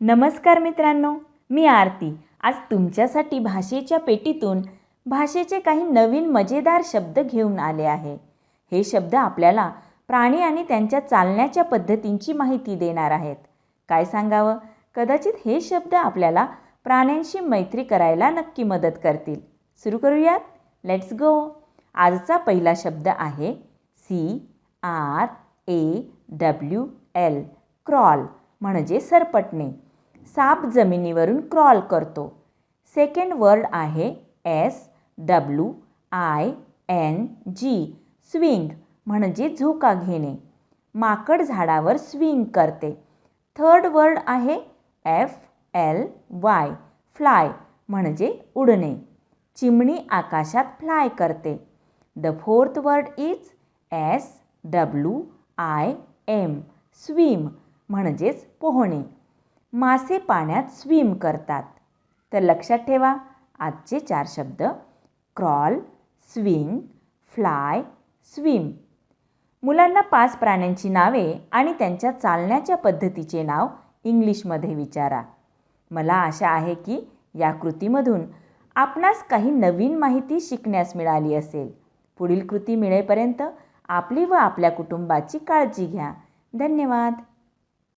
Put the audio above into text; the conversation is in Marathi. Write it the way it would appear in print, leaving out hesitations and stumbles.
नमस्कार मित्रांनो, मी आरती. आज तुमच्यासाठी भाषेच्या पेटीतून भाषेचे काही नवीन मजेदार शब्द घेऊन आले आहे. हे शब्द आपल्याला प्राणी आणि त्यांच्या चालण्याच्या पद्धतींची माहिती देणार आहेत. काय सांगावं, कदाचित हे शब्द आपल्याला प्राण्यांशी मैत्री करायला नक्की मदत करतील. सुरू करूयात. Let's go. आजचा पहिला शब्द आहे CRAWL, क्रॉल म्हणजे सरपटणे. साप जमिनीवरून क्रॉल करतो. सेकंड वर्ड आहे SWING, स्विंग म्हणजे झोका घेणे. माकड झाडावर स्विंग करते. थर्ड वर्ड आहे FLY, फ्लाय म्हणजे उडणे. चिमणी आकाशात फ्लाय करते. The fourth word is SWIM, swim म्हणजेच पोहणे. मासे पाण्यात स्विम करतात. तर लक्षात ठेवा, आजचे 4 शब्द क्रॉल, स्विंग, फ्लाय, स्विम. मुलांना 5 प्राण्यांची नावे आणि त्यांच्या चालण्याच्या पद्धतीचे नाव इंग्लिशमध्ये विचारा. मला आशा आहे की या कृतीमधून आपणास काही नवीन माहिती शिकण्यास मिळाली असेल. पुढील कृती मिळेपर्यंत आपली व आपल्या कुटुंबाची काळजी घ्या. धन्यवाद.